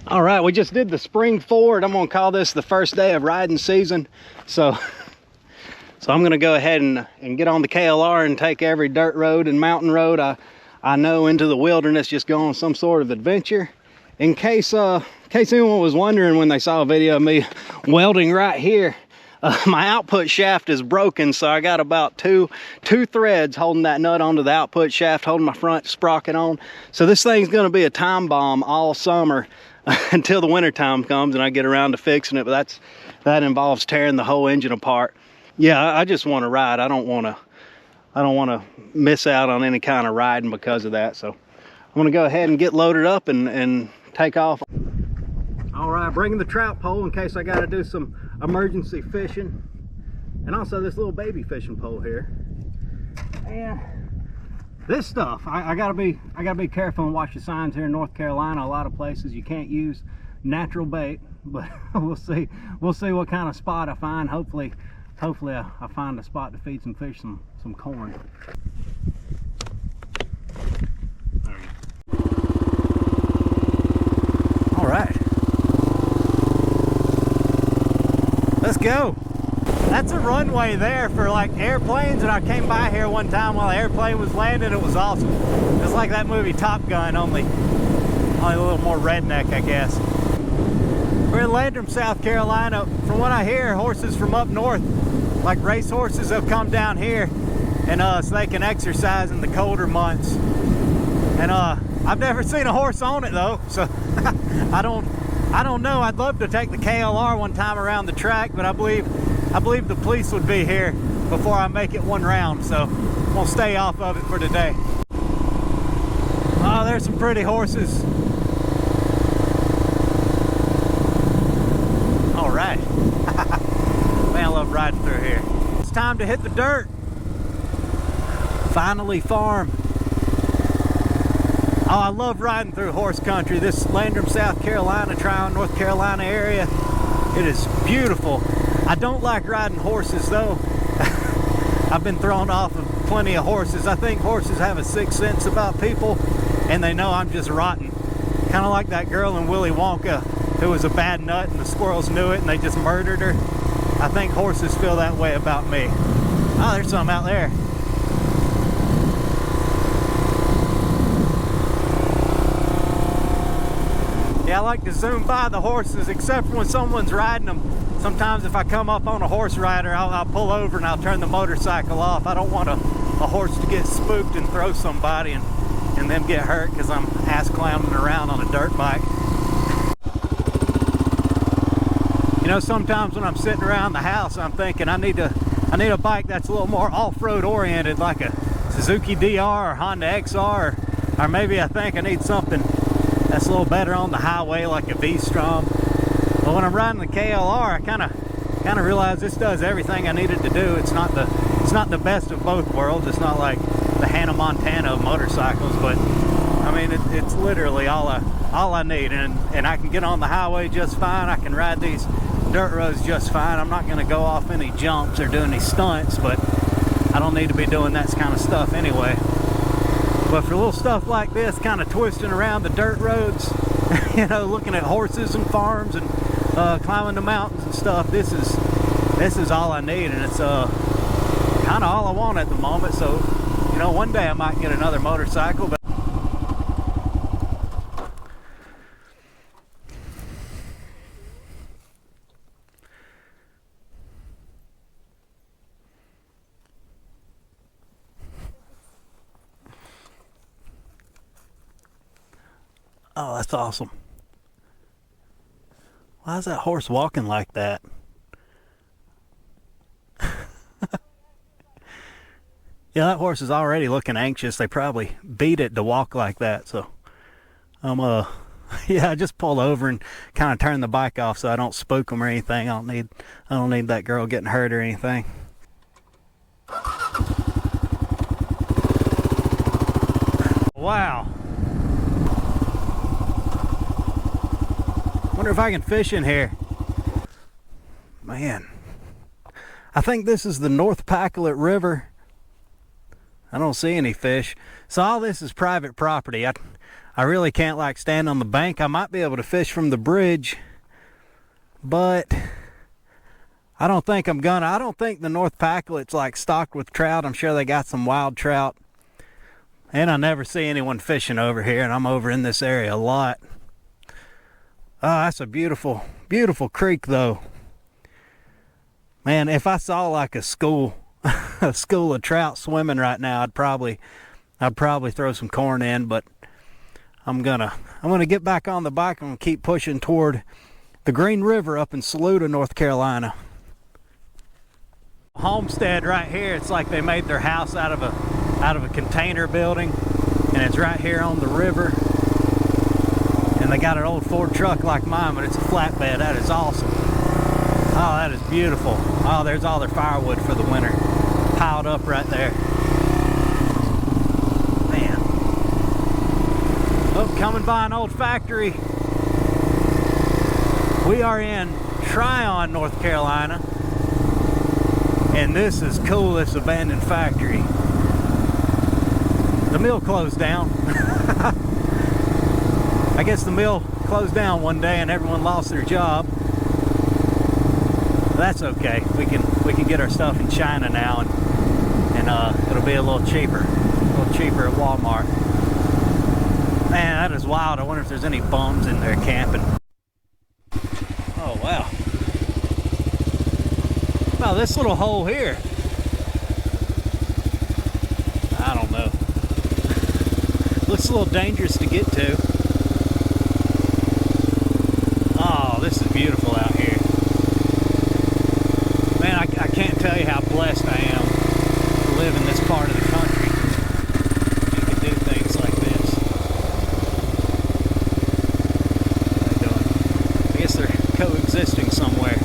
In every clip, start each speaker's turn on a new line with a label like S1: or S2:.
S1: All right, we just did the spring ford. I'm gonna call this the first day of riding season. So I'm gonna go ahead and get on the KLR and take every dirt road and mountain road I know into the wilderness, just go on some sort of adventure. In case anyone was wondering when they saw a video of me welding right here, my output shaft is broken, so I got about two threads holding that nut onto the output shaft, holding my front sprocket on. So this thing's gonna be a time bomb all summer until the winter time comes and I get around to fixing it, but that involves tearing the whole engine apart. Yeah, I just want to ride. I don't want to miss out on any kind of riding because of that. So I'm going to go ahead and get loaded up and take off. All right, bringing the trout pole in case I got to do some emergency fishing, and also this little baby fishing pole here. And this stuff, I gotta be careful and watch the signs here in North Carolina. A lot of places you can't use natural bait, but we'll see what kind of spot I find. Hopefully I find a spot to feed some fish some corn. There we go. All right, let's go. That's a runway there for like airplanes, and I came by here one time while the airplane was landing. It was awesome. It's like that movie Top Gun, only a little more redneck, I guess. We're in Landrum, South Carolina. From what I hear, horses from up north, like race horses, have come down here and so they can exercise in the colder months. And I've never seen a horse on it though, so I don't know. I'd love to take the KLR one time around the track, but I believe the police would be here before I make it one round, so I'm gonna stay off of it for today. Oh, there's some pretty horses. All right. Man, I love riding through here. It's time to hit the dirt. Finally farm. Oh, I love riding through horse country. This Landrum, South Carolina, Tryon, North Carolina area. It is beautiful. I don't like riding horses though. I've been thrown off of plenty of horses. I think horses have a sixth sense about people, and they know I'm just rotten. Kind of like that girl in Willy Wonka who was a bad nut and the squirrels knew it and they just murdered her. I think horses feel that way about me. Oh, there's some out there. Yeah, I like to zoom by the horses, except for when someone's riding them. Sometimes if I come up on a horse rider, I'll pull over and I'll turn the motorcycle off. I don't want a horse to get spooked and throw somebody and them get hurt because I'm ass clowning around on a dirt bike. You know, sometimes when I'm sitting around the house, I'm thinking I need a bike that's a little more off-road oriented, like a Suzuki DR or Honda XR, or maybe I think I need something that's a little better on the highway, like a V-Strom. But when I'm riding the KLR, I kind of realize this does everything I needed to do. It's not the best of both worlds. It's not like the Hannah Montana of motorcycles, but I mean it's literally all I need, and I can get on the highway just fine. I can ride these dirt roads just fine. I'm not going to go off any jumps or do any stunts, but I don't need to be doing that kind of stuff anyway. But for little stuff like this, kind of twisting around the dirt roads, you know, looking at horses and farms and climbing the mountains and stuff, this is all I need, and it's kind of all I want at the moment. So, you know, one day I might get another motorcycle, but oh, that's awesome. Why is that horse walking like that? Yeah, that horse is already looking anxious. They probably beat it to walk like that. So yeah, I just pulled over and kind of turned the bike off so I don't spook them or anything. I don't need that girl getting hurt or anything. Wow. Wonder if I can fish in here. Man, I think this is the North Pacolet River. I don't see any fish. So all this is private property. I I really can't like stand on the bank. I might be able to fish from the bridge, but I don't think I'm gonna. I don't think the North Packlet's like stocked with trout. I'm sure they got some wild trout. And I never see anyone fishing over here, and I'm over in this area a lot. Oh, that's a beautiful, beautiful creek though. Man, if I saw like a school of trout swimming right now, I'd probably throw some corn in, but I'm gonna get back on the bike and keep pushing toward the Green River up in Saluda, North Carolina. Homestead right here, it's like they made their house out of a container building, and it's right here on the river. And they got an old Ford truck like mine, but it's a flatbed. That is awesome. Oh, that is beautiful. Oh, there's all their firewood for the winter piled up right there. Man. Oh, coming by an old factory. We are in Tryon, North Carolina. And this is cool, this abandoned factory. The mill closed down. I guess the mill closed down one day and everyone lost their job. That's okay. We can get our stuff in China now, and it'll be a little cheaper at Walmart. Man, that is wild. I wonder if there's any bums in there camping. Oh wow! Wow, this little hole here. I don't know. Looks a little dangerous to get to. Oh, this is beautiful out here. Man, I can't tell you how blessed I am to live in this part of the country. You can do things like this. What are they doing? I guess they're coexisting somewhere.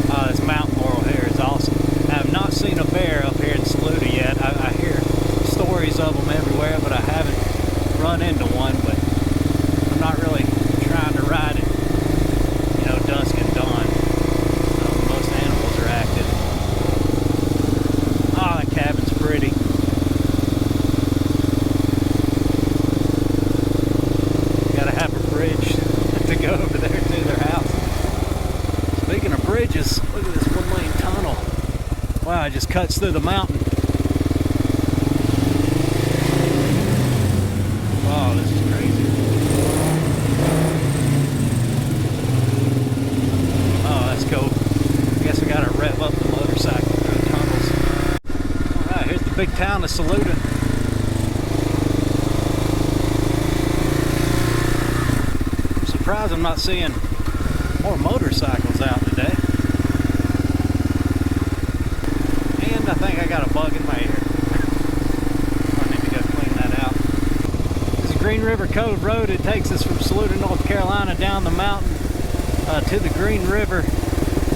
S1: Oh, this mountain laurel here is awesome. I have not seen a bear up here in Saluda yet. I hear stories of them everywhere, but I haven't run into one. But I'm not really trying to ride it, you know, dusk and dawn. Most animals are active. Oh, that cabin's pretty. Gotta have a bridge to go over there to their house. Speaking of bridges, look at this one-lane tunnel. Wow, it just cuts through the mountain. Oh, this is crazy. Oh, that's cool. I guess we gotta rev up the motorcycle through the tunnels. Alright, here's the big town of Saluda. I'm surprised I'm not seeing more motorcycles out today. And I think I got a bug in my ear. I need to go clean that out. This is Green River Cove Road. It takes us from Saluda, North Carolina down the mountain to the Green River.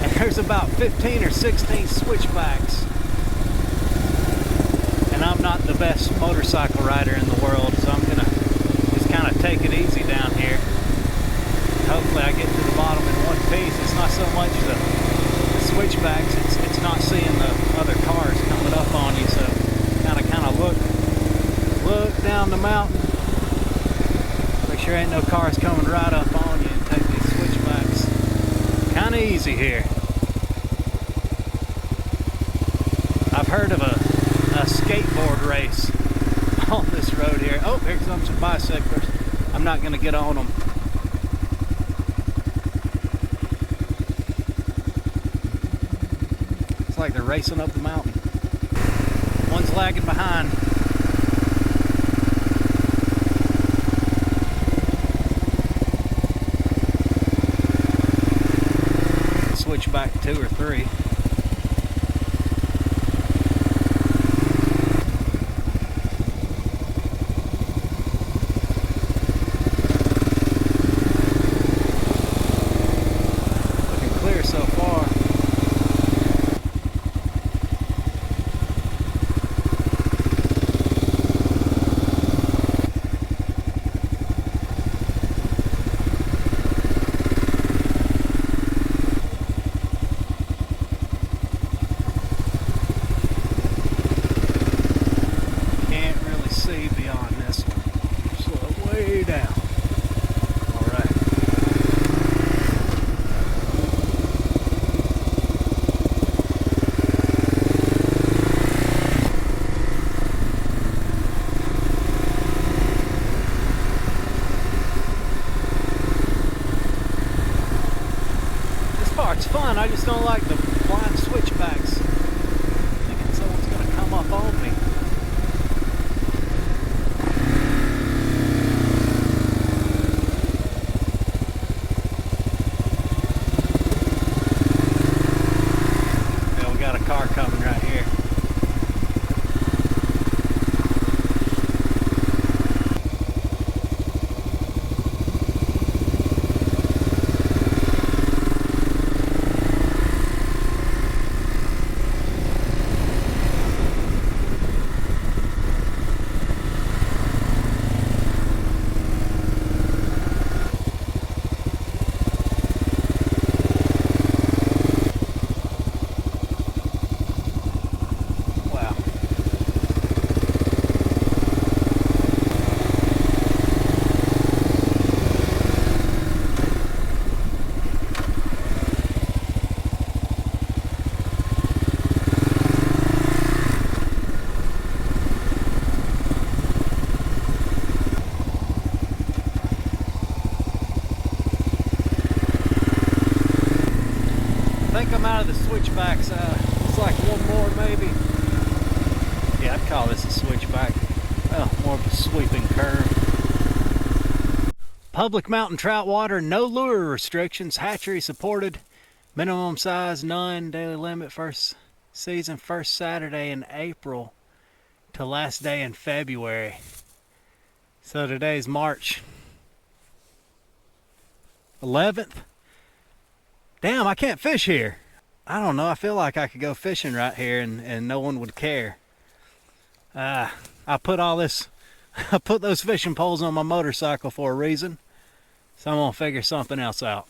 S1: And there's about 15 or 16 switchbacks. And I'm not the best motorcycle rider in the world, so I'm gonna just kind of take it easy down here. Hopefully I get to the bottom in one piece. It's not so much the switchbacks, it's not seeing the other cars coming up on you, so kind of look down the mountain, make sure ain't no cars coming right up on you, and take these switchbacks kind of easy here. I've heard of a skateboard race on this road here. Oh, here comes some bicyclers. I'm not going to get on them. It's like they're racing up the mountain. One's lagging behind. Switch back 2 or 3. Looking clear so far. 2 down. All right. This part's fun. I just don't like the blind switchbacks. Thinking someone's gonna come up on me. Car coming right here. I think I'm out of the switchbacks. It's like one more maybe. Yeah, I'd call this a switchback. Well, more of a sweeping curve. Public mountain trout water, no lure restrictions, hatchery supported, minimum size none, daily limit first season, first Saturday in April to last day in February. So today's March 11th. Damn, I can't fish here. I don't know, I feel like I could go fishing right here and no one would care. I put those fishing poles on my motorcycle for a reason. So I'm gonna figure something else out.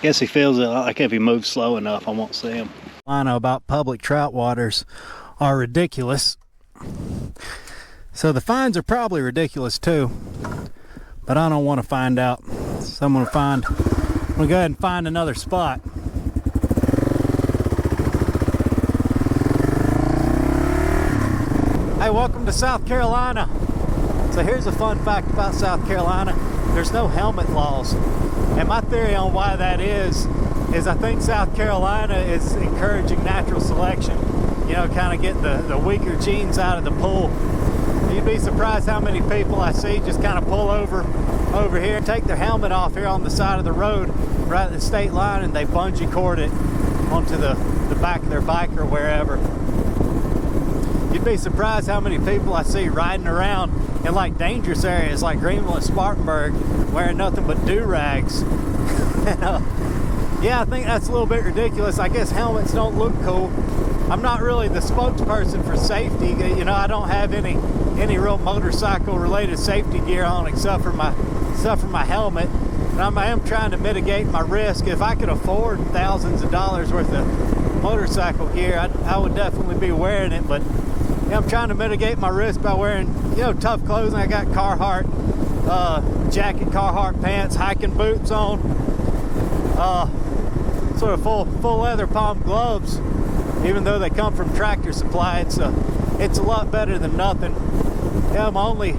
S1: Guess he feels it like if he moves slow enough, I won't see him. I know about public trout waters are ridiculous. So the fines are probably ridiculous too, but I don't want to find out. So I'm gonna go ahead and find another spot. Hey, welcome to South Carolina. So here's a fun fact about South Carolina. There's no helmet laws. And my theory on why that is I think South Carolina is encouraging natural selection. You know, kind of get the weaker genes out of the pool. You'd be surprised how many people I see just kind of pull over here, take their helmet off here on the side of the road, right at the state line, and they bungee cord it onto the back of their bike or wherever. You'd be surprised how many people I see riding around in like dangerous areas like Greenville and Spartanburg wearing nothing but do-rags. Yeah, I think that's a little bit ridiculous. I guess helmets don't look cool. I'm not really the spokesperson for safety. You know, I don't have any real motorcycle related safety gear on except for my helmet. And I am trying to mitigate my risk. If I could afford thousands of dollars worth of motorcycle gear, I would definitely be wearing it. But yeah, I'm trying to mitigate my risk by wearing, you know, tough clothing. I got Carhartt jacket, Carhartt pants, hiking boots on, sort of full leather palm gloves. Even though they come from Tractor Supply, it's a lot better than nothing. Yeah, my only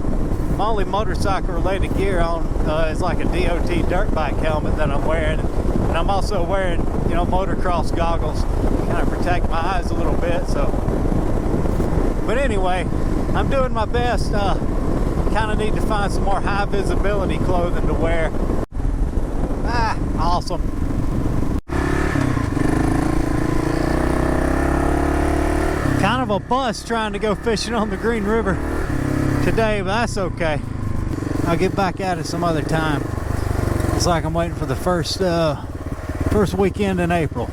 S1: motorcycle related gear on is like a DOT dirt bike helmet that I'm wearing, and I'm also wearing, you know, motocross goggles, kind of protect my eyes a little bit. So, but anyway, I'm doing my best. Kind of need to find some more high visibility clothing to wear. Awesome. Kind of a bust trying to go fishing on the Green River today, but that's okay. I'll get back at it some other time. It's like I'm waiting for the first weekend in April.